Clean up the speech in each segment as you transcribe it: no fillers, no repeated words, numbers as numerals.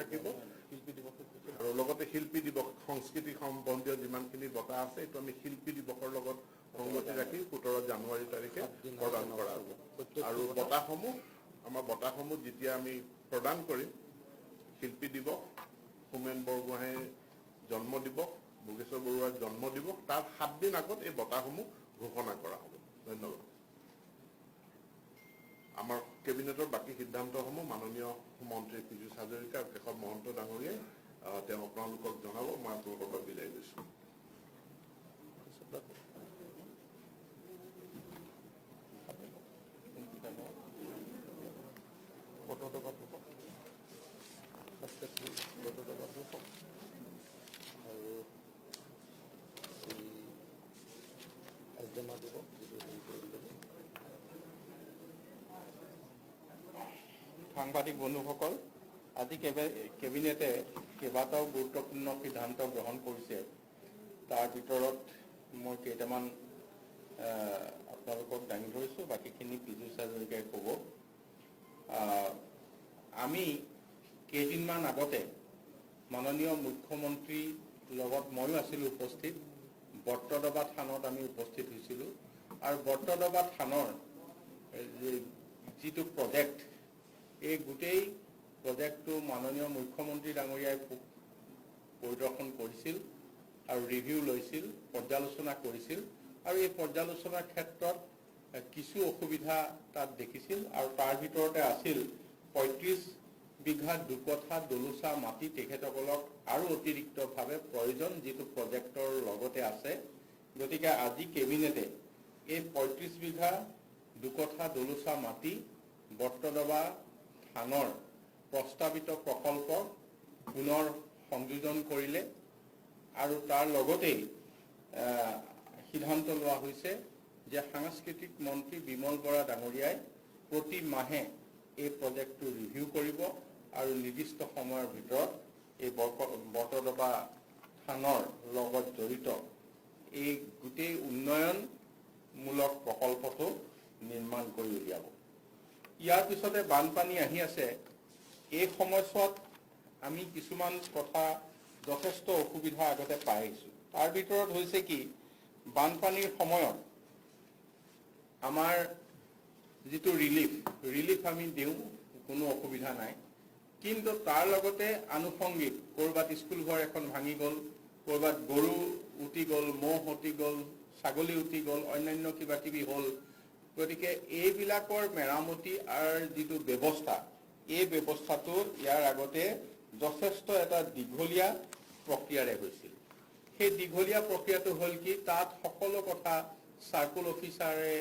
থাকিব আৰু লগতে শিল্পী দিৱস সংস্কৃতি সম্বন্ধীয় যিমানখিনি বঁটা আছে এইটো আমি শিল্পী দিৱসৰ লগত সংগতি ৰাখি 17 জানুৱাৰী তাৰিখে প্ৰদান কৰা হ'ব আৰু বঁটাসমূহ যেতিয়া আমি প্ৰদান কৰিম শিল্পী দিৱস হোমেন বৰগোহাঁইৰ জন্ম দিৱস ভোগেশ্বৰ বৰুৱাৰ জন্ম দিৱস তাৰ 7 দিন আগত এই বঁটাসমূহ ঘোষণা কৰা হ'ব ধন্যবাদ আমাৰ কেবিনেটৰ বাকি সিদ্ধান্তসমূহ মাননীয় মন্ত্ৰী পীযুষ হাজৰিকা আৰু কেশৱ মহন্ত ডাঙৰীয়াই তেওঁ আপোনালোকক জনাব মই আপোনালোকৰ পৰা বিদায় লৈছো সাংবাদিক বন্ধুসকল আজি কেবিনেটে কেইবাটাও গুৰুত্বপূৰ্ণ সিদ্ধান্ত গ্ৰহণ কৰিছে তাৰ ভিতৰত মই কেইটামান আপোনালোকক দাঙি ধৰিছোঁ বাকীখিনি পীযুষ হাজৰিকাই ক'ব আমি কেইদিনমান আগতে মাননীয় মুখ্যমন্ত্ৰীৰ লগত ময়ো আছিলোঁ উপস্থিত বৰ্তদবা থানত আমি উপস্থিত হৈছিলোঁ আৰু বৰ্তদবা থানৰ যিটো প্ৰজেক্ট এই গোটেই প্ৰজেক্টটো মাননীয় মুখ্যমন্ত্ৰী ডাঙৰীয়াই পৰিদৰ্শন কৰিছিল আৰু ৰিভিউ লৈছিল পৰ্যালোচনা কৰিছিল আৰু এই পৰ্যালোচনাৰ ক্ষেত্ৰত কিছু অসুবিধা তাত দেখিছিল আৰু তাৰ ভিতৰতে আছিল 35 বিঘা দুকঠা দলুচা মাটি তেখেতসকলক আৰু অতিৰিক্তভাৱে প্ৰয়োজন যিটো প্ৰজেক্টৰ লগতে আছে গতিকে আজি কেবিনেটে এই 35 বিঘা দুকঠা দলুচা মাটি বৰ্তদবা থানৰ প্ৰস্তাৱিত প্ৰকল্প পুনৰ সংযোজন কৰিলে আৰু তাৰ লগতেই সিদ্ধান্ত লোৱা হৈছে যে সাংস্কৃতিক মন্ত্ৰী বিমল বৰা ডাঙৰীয়াই প্ৰতি মাহে এই প্ৰজেক্টটো ৰিভিউ কৰিব আৰু নিৰ্দিষ্ট সময়ৰ ভিতৰত এই বৰ্তদবা থানৰ লগত জড়িত এই গোটেই উন্নয়নমূলক প্ৰকল্পটো নিৰ্মাণ কৰি উলিয়াব ইয়াৰ পিছতে বানপানী আহি আছে এই সময়ছোৱাত আমি কিছুমান কথা যথেষ্ট অসুবিধা আগতে পাই আহিছোঁ তাৰ ভিতৰত হৈছে কি বানপানীৰ সময়ত আমাৰ যিটো ৰিলিফ আমি দিওঁ কোনো অসুবিধা নাই কিন্তু তাৰ লগতে আনুষংগিক কৰবাত স্কুল ঘৰ এখন ভাঙি গ'ল কৰবাত গৰু উটি গ'ল মহ উটি গ'ল ছাগলী উটি গ'ল অন্যান্য কিবা কিবি হ'ল গতিকে এইবিলাকৰ মেৰামতি আৰু যিটো ব্যৱস্থা এই ব্যৱস্থাটো ইয়াৰ আগতে যথেষ্ট এটা দীঘলীয়া প্ৰক্ৰিয়াৰে হৈছিল সেই দীঘলীয়া প্ৰক্ৰিয়াটো হ'ল কি তাত সকলো কথা সাৰ্কুল অফিচাৰে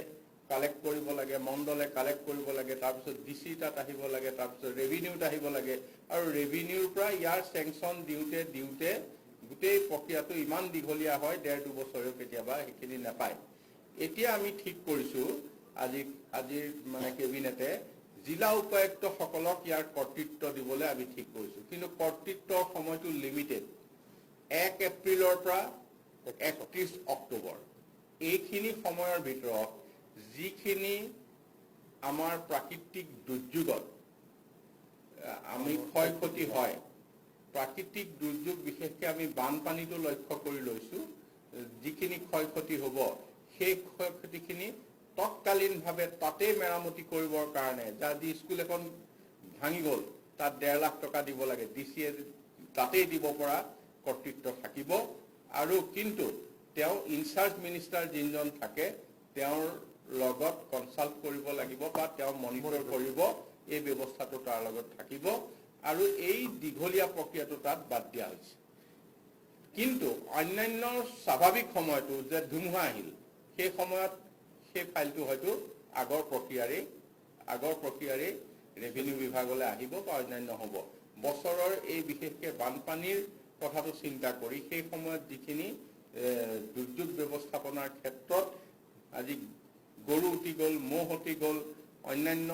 কালেক্ট কৰিব লাগে মণ্ডলে কালেক্ট কৰিব লাগে তাৰপিছত ডিসি তাত আহিব লাগে তাৰপিছত ৰেভিনিউত আহিব লাগে আৰু ৰেভিনিউৰ পৰা ইয়াৰ চেংচন দিওঁতে গোটেই প্ৰক্ৰিয়াটো ইমান দীঘলীয়া হয় 1.5-2 বছৰেও কেতিয়াবা সেইখিনি নাপায় এতিয়া আমি ঠিক কৰিছোঁ আজিৰ মানে কেবিনেটে জিলা উপায়ুক্ত সকলক ইয়াৰ কৰ্তৃত্ব দিবলৈ আমি ঠিক কৰিছোঁ কিন্তু কৰ্তৃত্বৰ সময়টো লিমিটেড 1 এপ্ৰিলৰ পৰা 31 অক্টোবৰ এইখিনি সময়ৰ ভিতৰত যিখিনি আমাৰ প্ৰাকৃতিক দুৰ্যোগত আমি ক্ষয়ক্ষতি হয় প্ৰাকৃতিক দুৰ্যোগ বিশেষকৈ আমি বানপানীটো লক্ষ্য কৰি লৈছোঁ যিখিনি ক্ষয়ক্ষতি হ'ব সেই ক্ষয়ক্ষতিখিনি তৎকালীনভাৱে তাতে মেৰামতি কৰিবৰ কাৰণে যদি স্কুল এখন ভাঙি গ'ল তাত 1.5 লাখ টকা দিব লাগে ডিসিয়ে তাতেই দিব পৰা কৰ্তৃত্ব থাকিব আৰু কিন্তু তেওঁ ইনচাৰ্জ মিনিষ্টাৰ যিজন থাকে তেওঁৰ লগত কনসাল্ট কৰিব লাগিব বা তেওঁ মনিটৰ কৰিব এই ব্যৱস্থাটো তাৰ লগত থাকিব আৰু এই দীঘলীয়া প্ৰক্ৰিয়াটো তাত বাদ দিয়া হৈছে কিন্তু অন্যান্য স্বাভাৱিক সময়টো যে ধুমুহা আহিল সেই সময়ত সেই ফাইলটো হয়তো আগৰ প্ৰক্ৰিয়াৰে ৰেভিনিউ বিভাগলৈ আহিব বা অন্যান্য হ'ব বছৰৰ এই বিশেষকৈ বানপানীৰ কথাটো চিন্তা কৰি সেই সময়ত যিখিনি দুৰ্যোগ ব্যৱস্থাপনাৰ ক্ষেত্ৰত আজি গৰু উটি গ'ল মহ উটি গ'ল অন্যান্য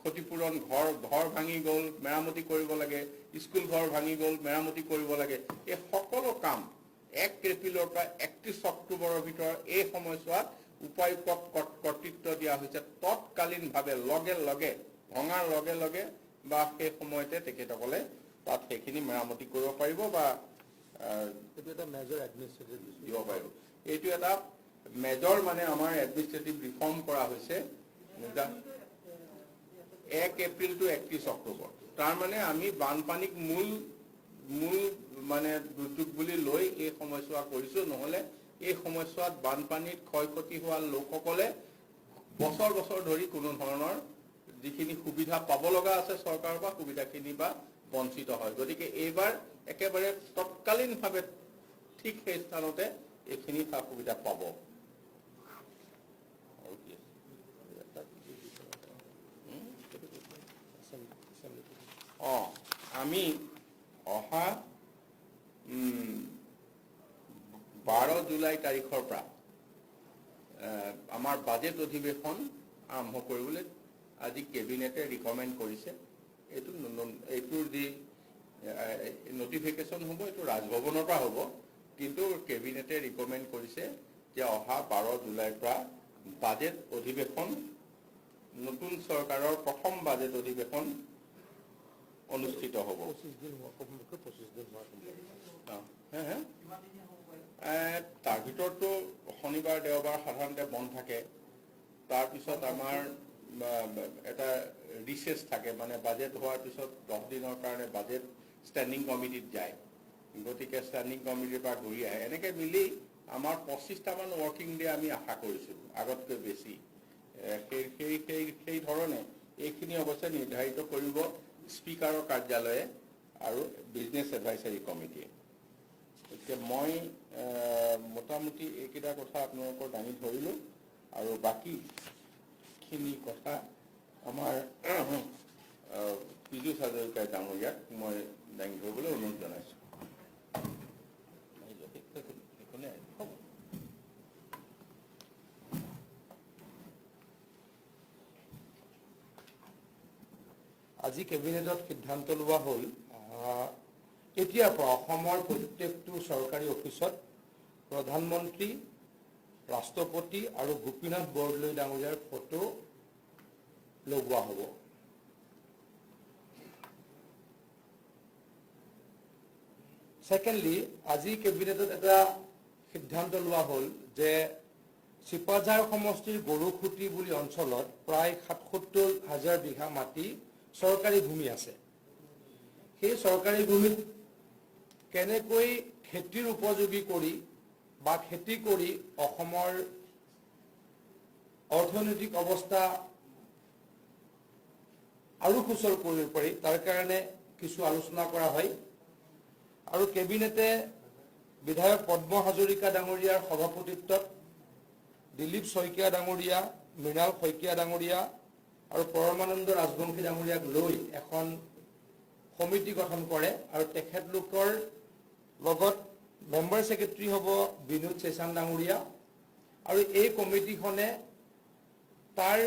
ক্ষতিপূৰণ ঘৰ ভাঙি গ'ল মেৰামতি কৰিব লাগে স্কুল ঘৰ ভাঙি গ'ল মেৰামতি কৰিব লাগে এই সকলো কাম 1 এপ্ৰিলৰ পৰা 31 অক্টোবৰৰ ভিতৰত এই সময়ছোৱাত উপায়ুক্তক কৰ্তৃত্ব দিয়া হৈছে তৎকালীনভাৱে লগে লগে ভঙাৰ লগে লগে বা সেই সময়তে তেখেতসকলে তাত সেইখিনি মেৰামতি কৰিব পাৰিব বা এইটো এটা মেজৰ এডমিনিষ্ট্ৰেটিভ দিব পাৰিব। এইটো এটা মেজৰ মানে আমাৰ এডমিনিষ্ট্ৰেটিভ ৰিফৰ্ম কৰা হৈছে 1 এপ্ৰিল to 31 অক্টোবৰ। তাৰ মানে আমি বানপানীক মূল মানে দুৰ্যোগ বুলি লৈ এই সময়ছোৱা কৰিছো, নহলে এই সময়ছোৱাত বানপানীত ক্ষয়ক্ষতি হোৱা লোকসকলে বছৰ বছৰ ধৰি কোনো ধৰণৰ যিখিনি সুবিধা পাব লগা আছে চৰকাৰৰ পৰা সুবিধাখিনি বা বঞ্চিত হয়। গতিকে এইবাৰ একেবাৰে তৎকালীনভাৱে ঠিক সেই স্থানতে এইখিনি সা সুবিধা পাব। আমি অহা 12 জুলাই তাৰিখৰ পৰা আমাৰ বাজেট অধিৱেশন আৰম্ভ কৰিবলৈ আজি কেবিনেটে ৰিকমেণ্ড কৰিছে। এইটোৰ যি নটিফিকেশ্যন হ'ব এইটো ৰাজভৱনৰ পৰা হ'ব, কিন্তু কেবিনেটে ৰিকমেণ্ড কৰিছে যে অহা 12 জুলাইৰ পৰা বাজেট অধিৱেশন, নতুন চৰকাৰৰ প্ৰথম বাজেট অধিৱেশন অনুষ্ঠিত হ'ব। 25 দিন তাৰ ভিতৰতো শনিবাৰ দেওবাৰ সাধাৰণতে বন্ধ থাকে। তাৰপিছত আমাৰ এটা ৰিচেছ থাকে, মানে বাজেট হোৱাৰ পিছত 10 দিনৰ কাৰণে বাজেট ষ্টেণ্ডিং কমিটিত যায়। গতিকে ষ্টেণ্ডিং কমিটিৰ পৰা ঘূৰি আহে। এনেকৈ মিলি আমাৰ 25টামান ৱৰ্কিং ডে আমি আশা কৰিছোঁ, আগতকৈ বেছি। সেই ধৰণে এইখিনি অৱশ্যে নিৰ্ধাৰিত কৰিব স্পীকাৰৰ কাৰ্যালয়ে আৰু বিজনেছ এডভাইচাৰী কমিটিয়ে। গতিকে মই মোটামুটি এইকেইটা কথা আপোনালোকৰ দাঙি ধৰিলোঁ, আৰু বাকীখিনি কথা আমাৰ পীযুষ হাজৰিকা ডাঙৰীয়াক মই দাঙি ধৰিবলৈ অনুৰোধ জনাইছোঁ। আজি কেবিনেটত সিদ্ধান্ত লোৱা হ'ল এতিয়াৰ পৰা অসমৰ প্ৰত্যেকটো চৰকাৰী অফিচত প্ৰধানমন্ত্ৰী, ৰাষ্ট্ৰপতি আৰু গোপীনাথ বৰদলৈ ডাঙৰীয়াৰ ফটো লগোৱা হ'ব। ছেকেণ্ডলি, আজি কেবিনেটত এটা সিদ্ধান্ত লোৱা হ'ল যে চিপাঝাৰ সমষ্টিৰ গৰুখুটি বুলি অঞ্চলত প্ৰায় ৭৭,০০০ বিঘা মাটি চৰকাৰী ভূমি আছে। সেই চৰকাৰী ভূমিত কেনেকৈ খেতিৰ উপযোগী কৰি বা খেতি কৰি অসমৰ অৰ্থনৈতিক অৱস্থা আৰু সুচল কৰিব পাৰি, তাৰ কাৰণে কিছু আলোচনা কৰা হয়। আৰু কেবিনেটে বিধায়ক পদ্ম হাজৰিকা ডাঙৰীয়াৰ সভাপতিত্বত দিলীপ শইকীয়া ডাঙৰীয়া, মৃণাল শইকীয়া ডাঙৰীয়া আৰু পৰমানন্দ ৰাজবংশী ডাঙৰীয়াক লৈ এখন সমিতি গঠন কৰে, আৰু তেখেতলোকৰ লগত মেম্বাৰ ছেক্ৰেটাৰী হ'ব বিনোদ চেচান ডাঙৰীয়া। আৰু এই কমিটিখনে তাৰ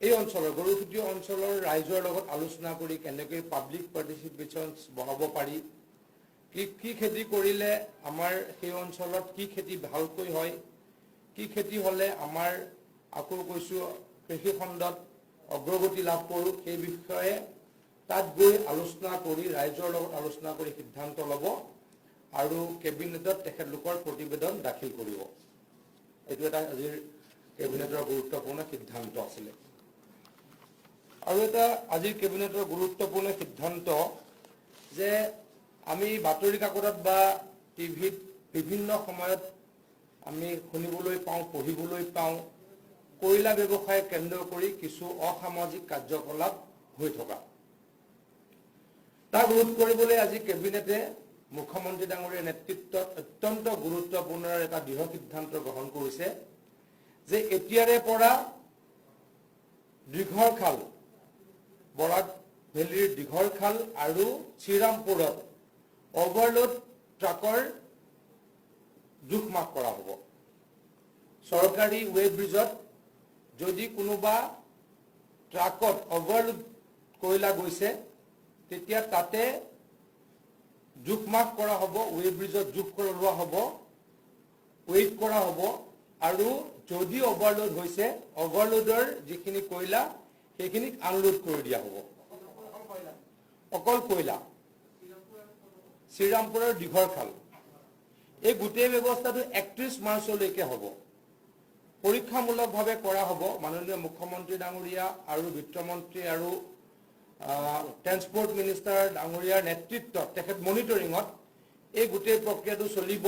এই অঞ্চলৰ গৰুখুটি অঞ্চলৰ ৰাইজৰ লগত আলোচনা কৰি কেনেকৈ পাব্লিক পাৰ্টিচিপেশ্যন বঢ়াব পাৰি, কি খেতি কৰিলে আমাৰ সেই অঞ্চলত কি খেতি ভালকৈ হয়, কি খেতি হ'লে আমাৰ আকৌ কৈছোঁ কৃষি খণ্ডত অগ্ৰগতি লাভ কৰোঁ, সেই বিষয়ে তাত গৈ আলোচনা কৰি ৰাইজৰ লগত আলোচনা কৰি সিদ্ধান্ত ল'ব আৰু কেবিনেটত তেখেতলোকৰ প্ৰতিবেদন দাখিল কৰিব। এইটো এটা আজিৰ কেবিনেটৰ গুৰুত্বপূৰ্ণ সিদ্ধান্ত আছিলে। আৰু এটা আজিৰ কেবিনেটৰ গুৰুত্বপূৰ্ণ সিদ্ধান্ত যে আমি বাতৰি কাকতত বা টিভিত বিভিন্ন সময়ত আমি শুনিবলৈ পাওঁ, পঢ়িবলৈ পাওঁ, কয়লা ব্যৱসায় কেন্দ্ৰ কৰি কিছু অসামাজিক কাৰ্যকলাপ হৈ থকা। তাক ৰোধ কৰিবলৈ আজি কেবিনেটে মুখ্যমন্ত্ৰী ডাঙৰীয়াৰ নেতৃত্বত অত্যন্ত গুৰুত্বপূৰ্ণ এটা দৃঢ় সিদ্ধান্ত গ্ৰহণ কৰিছে যে এতিয়াৰে পৰা দীঘৰখাল, বৰাক ভেলীৰ দীঘৰখাল আৰু শ্ৰীৰামপুৰত অভাৰলোড ট্ৰাকৰ জোখ মাখ কৰা হ'ব। চৰকাৰী ৱে ব্ৰিজত যদি কোনোবা ট্ৰাকত অভাৰলোড কয়লা গৈছে তেতিয়া তাতে জোখ মাখ কৰা হ'ব, ৱে ব্ৰিজত জোখ লোৱা হ'ব, ৱেইট কৰা হ'ব, আৰু যদি অভাৰলোড হৈছে অভাৰলোডৰ যিখিনি কয়লা সেইখিনিক আনলোড কৰি দিয়া হ'ব। অকল কয়লা শ্ৰীৰামপুৰৰ দীঘৰখাল এই গোটেই ব্যৱস্থাটো 31 মাৰ্চলৈকে হ'ব পৰীক্ষামূলকভাৱে কৰা হ'ব মাননীয় মুখ্যমন্ত্ৰী ডাঙৰীয়া আৰু বিত্তমন্ত্ৰী আৰু ট্ৰান্সপোৰ্ট মিনিষ্টাৰ ডাঙৰীয়াৰ নেতৃত্বত তেখেত মনিটৰিঙত এই গোটেই প্ৰক্ৰিয়াটো চলিব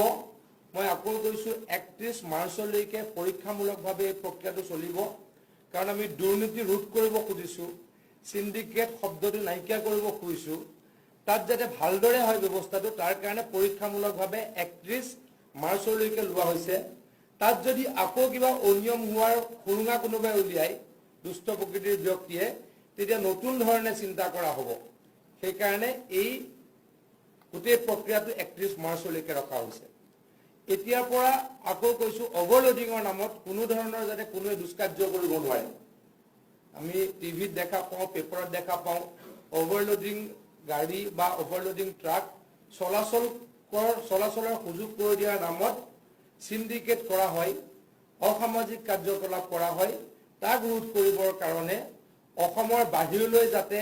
মই আকৌ কৈছো 31 মাৰ্চলৈকে পৰীক্ষামূলকভাৱে এই প্ৰক্ৰিয়াটো চলিব কাৰণ আমি দুৰ্নীতি ৰোধ কৰিব খুজিছো সিন্ডিকেট শব্দটো নাইকিয়া কৰিব খুজিছো তাত যাতে ভালদৰে হয় ব্যৱস্থাটো তাৰ কাৰণে পৰীক্ষামূলকভাৱে 31 মাৰ্চলৈকে লোৱা হৈছে তাত যদি আকৌ কিবা অনিয়ম হোৱাৰ খুৰুঙা কোনোবাই উলিয়াই দুষ্ট প্ৰকৃতিৰ ব্যক্তিয়ে তেতিয়া নতুন ধৰণে চিন্তা কৰা হ'ব সেই কাৰণে এই গোটেই প্ৰক্ৰিয়াটো 31 মাৰ্চলৈকে ৰখা হৈছে এতিয়াৰ পৰা আকৌ কৈছো অভাৰলোডিংৰ নামত কোনো ধৰণৰ যাতে কোনোৱে দুষ্কাৰ্য কৰিব নোৱাৰে আমি টিভিত দেখা পাওঁ পেপাৰত দেখা পাওঁ অভাৰলোডিং গাড়ী বা অভাৰলোডিং ট্ৰাক চলাচলৰ সুযোগ কৰি দিয়াৰ নামত সিন্ডিকেট কৰা হয় অসামাজিক কাৰ্যকলাপ কৰা হয় তাক ৰোধ কৰিবৰ কাৰণে অসমৰ বাহিৰলৈ যাতে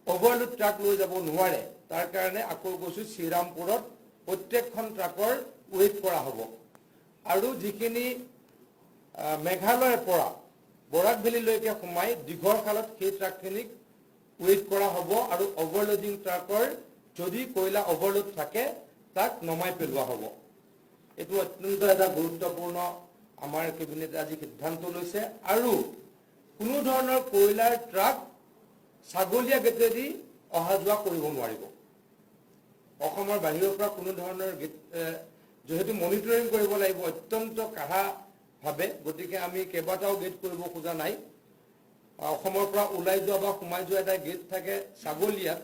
অভাৰলোড ট্ৰাক লৈ যাব নোৱাৰে তাৰ কাৰণে আকৌ কৈছো শ্ৰীৰামপুৰত প্ৰত্যেকখন ট্ৰাকৰ ৱেইট কৰা হ'ব আৰু যিখিনি মেঘালয়ৰ পৰা বৰাক ভেলীলৈকে সোমাই দীঘৰখালত সেই ট্ৰাকখিনিক ৱেইট কৰা হ'ব আৰু অভাৰলোডিং ট্ৰাকৰ যদি কয়লা অভাৰলোড থাকে তাক নমাই পেলোৱা হ'ব এটো অত্যন্ত এটা গুৰুত্বপূৰ্ণ আমাৰ কেবিনেটে আজি সিদ্ধান্ত লৈছে আৰু কোনো ধৰণৰ কয়লাৰ ট্ৰাক ছাগলীয়া গেটেদি অহা যোৱা কৰিব নোৱাৰিব অসমৰ বাহিৰৰ পৰা কোনো ধৰণৰ যেহেতু মনিটৰিং কৰিব লাগিব অত্যন্ত কাঢ়া ভাবে গতিকে আমি কেইবাটাও গেট কৰিব খোজা নাই অসমৰ পৰা ওলাই যোৱা বা সোমাই যোৱা এটা গেট থাকে ছাগলীয়াত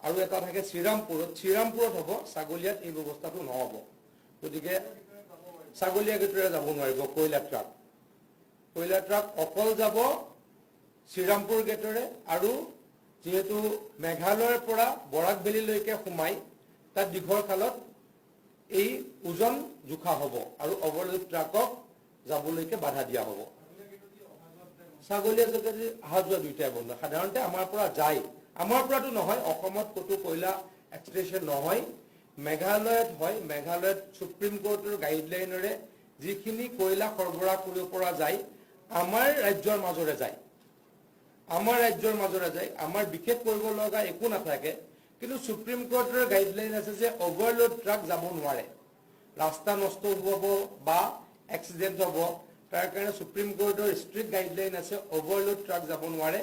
আৰু এটা থাকে শ্ৰীৰামপুৰত হ'ব ছাগলীয়াত এই ব্যৱস্থাটো নহ'ব গতিকে ছাগলীয়া গেটেৰে যাব নোৱাৰিব কয়লা ট্ৰাক অকল যাব শ্ৰীৰামপুৰ গেটেৰে আৰু যেহেতু মেঘালয়ৰ পৰা বৰাক ভেলীলৈকে সোমাই তাত দীঘৰখালত এই ওজন জোখা হ'ব আৰু অভাৰলোড ট্ৰাকক যাবলৈকে বাধা দিয়া হ'ব ছাগলীয়া যোগেদি অহা যোৱা দুইটাই বন্ধ সাধাৰণতে আমাৰ পৰা যায় আমাৰ পৰাটো নহয় অসমত কতো কয়লা এক্সট্ৰেকশ্যন নহয় মেঘালয়ত হয় মেঘালয়ত সুপ্ৰিম কোৰ্টৰ গাইডলাইনৰে যিখিনি কয়লা সৰবৰাহ কৰিব পৰা যায় আমাৰ ৰাজ্যৰ মাজৰে যায় আমাৰ বিশেষ কৰিব লগা একো নাথাকে কিন্তু সুপ্ৰিম কোৰ্টৰ গাইডলাইন আছে যে অভাৰলোড ট্ৰাক যাব নোৱাৰে ৰাস্তা নষ্ট হ'ব বা এক্সিডেন্ট হ'ব তাৰ কাৰণে সুপ্ৰিম কোৰ্টৰ ষ্ট্ৰিক্ট গাইডলাইন আছে অভাৰলোড ট্ৰাক যাব নোৱাৰে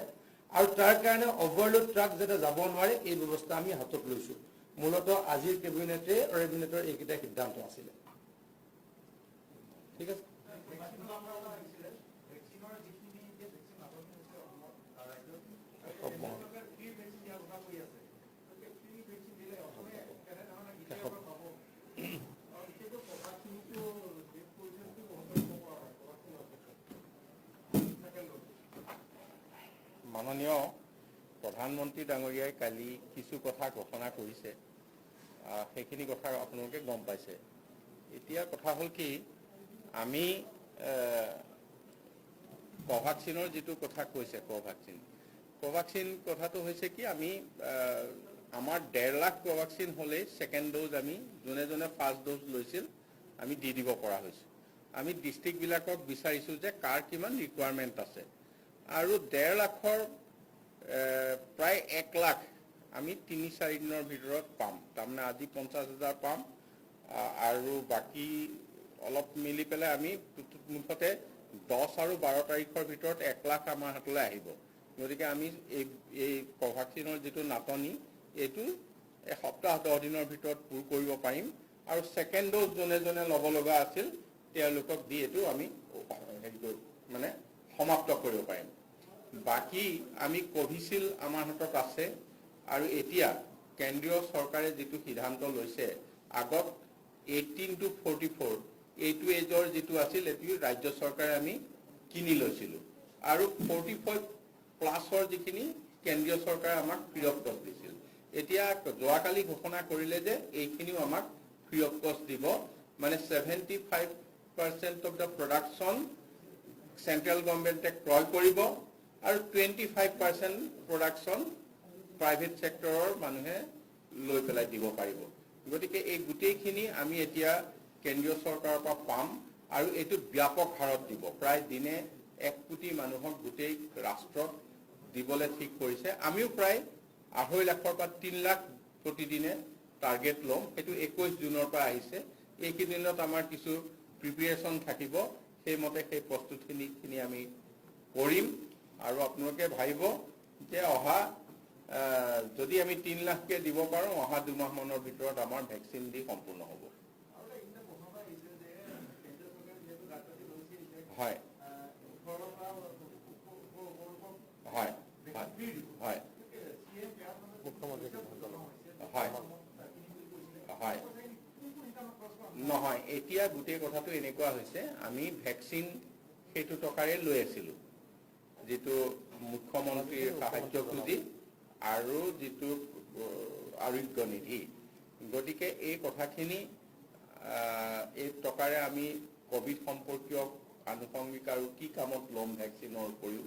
আৰু তাৰ কাৰণে অভাৰলোড ট্ৰাক যাতে যাব নোৱাৰে এই ব্যৱস্থা আমি হাতত লৈছো মূলতঃ আজিৰ কেবিনেটৰ এইকেইটা সিদ্ধান্ত আছিলে ঠিক আছে মাননীয় প্ৰধানমন্ত্ৰী ডাঙৰীয়াই কালি কিছু কথা ঘোষণা কৰিছে সেইখিনি কথা আপোনালোকে গম পাইছে এতিয়া কথা হ'ল কি আমি কোভাক্সিনৰ যেটো কথা কৈছে কোভাক্সিন কথাটো হৈছে কি আমি আমাৰ 1.5 লাখ কোভাক্সিন হলে সেকেন্ড ডোজ আমি জনে ফাৰ্স্ট ডোজ লৈছিল আমি দি দিব পৰা হৈছে আমি ডিস্ট্ৰিক্ট বিলাকক বিচাৰিছো যে কাৰ কিমান ৰিকোয়াৰমেন্ট আছে আৰু 1.5 লাখৰ প্ৰায় 1 লাখ আমি 3-4 দিনৰ ভিতৰত পাম তাৰমানে আজি 50,000 পাম আৰু বাকি অলপ মিলি পেলে আমি মুঠতে 10 আৰু 12 তাৰিখৰ ভিতৰত 1 লাখ আমাৰ হাতলৈ আহিব গতিকে আমি এই কোভাক্সিনৰ যেটো নাটনি এটো এসপ্তাহ 10 দিনৰ ভিতৰত পূৰ কৰিব পাৰিম আৰু সেকেন্ড ডোজ জনে ল'ব লগা আছিল তেওঁলোকক দি এটো আমি মানে সমাপ্ত কৰিব পাৰিম বাকি আমি কোভিশিল্ড আমাৰ হাতত আছে আৰু এতিয়া কেন্দ্ৰীয় চৰকাৰে যেটো সিদ্ধান্ত লৈছে আগত 18 to 44 এইটো এজৰ যেটো আছিল এটো ৰাজ্য চৰকাৰে আমি কিনি লৈছিল আৰু 45 প্লাছৰ যিখিনি কেন্দ্ৰীয় চৰকাৰে আমাক ফ্ৰী অফ কষ্ট দিছিল এতিয়া যোৱাকালি ঘোষণা কৰিলে যে এইখিনিও আমাক ফ্ৰী অফ কষ্ট দিব মানে 75% অফ দা প্ৰডাকশন সেন্ট্ৰাল গভৰ্নমেন্টে ক্ৰয় কৰিব আৰু 25% প্ৰডাকশন প্ৰাইভেট সেক্টৰৰ মানুহে লৈ পেলাই দিব পাৰিব। গতিকে এই গোটেইখিনি আমি এতিয়া কেন্দ্ৰীয় চৰকাৰৰ পৰা পাম আৰু এইটো ব্যাপক হাৰত দিব। প্ৰায় দিনে 1 কোটি মানুহক গোটেই ৰাষ্ট্ৰত দিবলৈ ঠিক কৰিছে। আমিও প্ৰায় 2.5 লাখৰ পৰা 3 লাখ প্ৰতিদিনে টাৰ্গেট ল'ম। সেইটো 21 জুনৰ পৰা আহিছে। এইকেইদিনত আমাৰ কিছু প্ৰিপেৰেশ্যন থাকিব, সেইমতে সেই প্ৰস্তুতিখিনি আমি কৰিম। আৰু আপোনালোকে ভাবিব যে যদি আমি 3 লাখকে দিব পাৰোঁ, অহা 2 মাহমানৰ ভিতৰত আমাৰ ভেকচিন দি সম্পূৰ্ণ হ'ব। হয় হয় হয় হয় হয় নহয়, এতিয়া গোটেই কথাটো এনেকুৱা হৈছে, আমি ভেকচিন সেইটো টকাৰে লৈ আছিলোঁ, যিটো মুখ্যমন্ত্ৰীৰ সাহায্য পুঁজি আৰু যিটো আৰোগ্য নিধি। গতিকে এই কথাখিনি এই টকাৰে আমি কোভিড সম্পৰ্কীয় আনুষংগিক আৰু কি কামত ল'ম ভেকচিনৰ উপৰিও,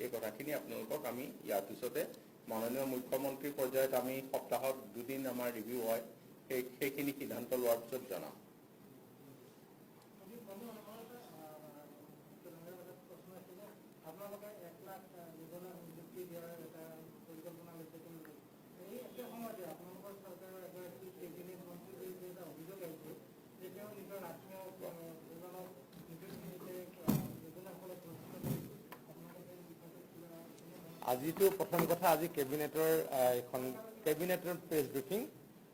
এই কথাখিনি আপোনালোকক আমি ইয়াৰ পিছতে মাননীয় মুখ্যমন্ত্ৰী পৰ্যায়ত আমি সপ্তাহত 2 দিন আমাৰ ৰিভিউ হয়, সেইখিনি সিদ্ধান্ত লোৱাৰ পিছত জনাম। আজিতো প্ৰথম কথা, আজি এখন কেবিনেটৰ প্ৰেছ ব্ৰিফিং।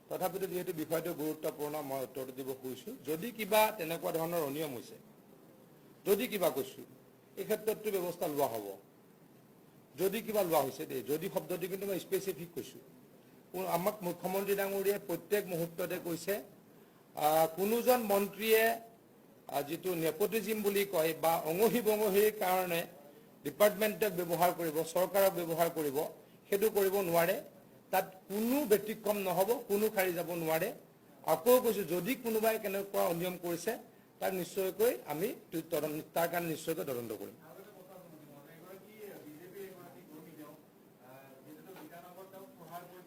তথাপিতো যিহেতু বিষয়টো গুৰুত্বপূৰ্ণ, মই উত্তৰটো দিব খুজিছোঁ। যদি কিবা তেনেকুৱা ধৰণৰ অনিয়ম হৈছে, যদি কিবা কৈছোঁ, এই ক্ষেত্ৰততো ব্যৱস্থা লোৱা হ'ব। যদি কিবা লোৱা হৈছে দেই, যদি শব্দটো কিন্তু মই স্পেচিফিক কৈছোঁ। আমাক মুখ্যমন্ত্ৰী ডাঙৰীয়াই প্ৰত্যেক মুহূৰ্ততে কৈছে, কোনোজন মন্ত্ৰীয়ে যিটো নেপোটিজিম বুলি কয় বা অঙহী বঙহীৰ কাৰণে ডিপাৰ্টমেণ্টক ব্যৱহাৰ কৰিব, চৰকাৰক ব্যৱহাৰ কৰিব, সেইটো কৰিব নোৱাৰে। তাত কোনো ব্যতিক্ৰম নহ'ব, কোনো খাৰি যাব নোৱাৰে। আকৌ কৈছোঁ, যদি কোনোবাই কেনেকুৱা অনিয়ম কৰিছে, তাক নিশ্চয়কৈ আমি তাৰ কাৰণে নিশ্চয়কৈ তদন্ত কৰিম।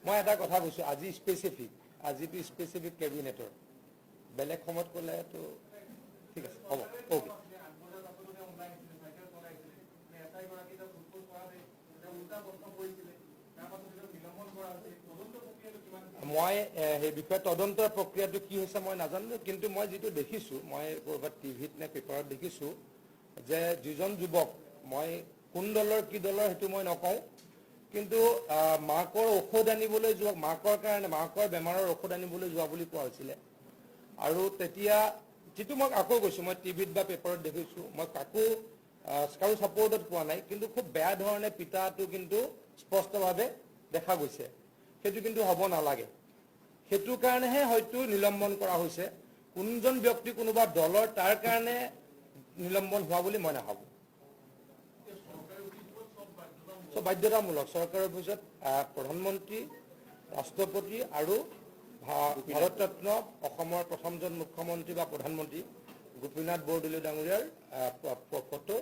মই এটা কথা কৈছোঁ, আজি স্পেচিফিক, আজিতো স্পেচিফিক কেবিনেটৰ, বেলেগ সময়ত ক'লেতো ঠিক আছে, হ'ব, অ'কে। মই সেই বিষয়ে তদন্তৰ প্ৰক্ৰিয়াটো কি হৈছে মই নাজানো, কিন্তু মই যিটো দেখিছোঁ, মই ক'ৰবাত টিভিত নে পেপাৰত দেখিছোঁ যে যিজন যুৱক, মই কোন দলৰ কি দলৰ সেইটো মই নকওঁ, কিন্তু মাকৰ ঔষধ আনিবলৈ যোৱা, মাকৰ বেমাৰৰ ঔষধ আনিবলৈ যোৱা বুলি কোৱা হৈছিলে। আৰু তেতিয়া যিটো মই আকৌ কৈছোঁ, মই টিভিত বা পেপাৰত দেখিছোঁ, মই কাৰো ছাপোৰ্টত পোৱা নাই, কিন্তু খুব বেয়া ধৰণে পিতাটো কিন্তু স্পষ্টভাৱে দেখা গৈছে। সেইটো কিন্তু হ'ব নালাগে। সেইটো কাৰণেহে হয়তো নিলম্বন কৰা হৈছে। কোনজন ব্যক্তি কোনোবা দলৰ তাৰ কাৰণে নিলম্বন হোৱা বুলি মই নাভাবোঁ। বাধ্যতামূলক চৰকাৰৰ অফিচত প্ৰধানমন্ত্ৰী, ৰাষ্ট্ৰপতি আৰু ভাৰতৰত্ন অসমৰ প্ৰথমজন মুখ্যমন্ত্ৰী বা প্ৰধানমন্ত্ৰী গোপীনাথ বৰদলৈ ডাঙৰীয়াৰ ফটো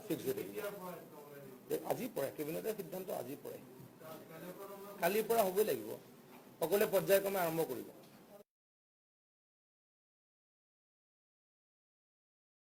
ফিক্স হৈ থাকিব। আজি পৰে, কেবিনেটৰ সিদ্ধান্ত আজি পৰে, কালিৰ পৰা হ'বই লাগিব। সকলোৱে পৰ্যায়ক্ৰমে আৰম্ভ কৰিব।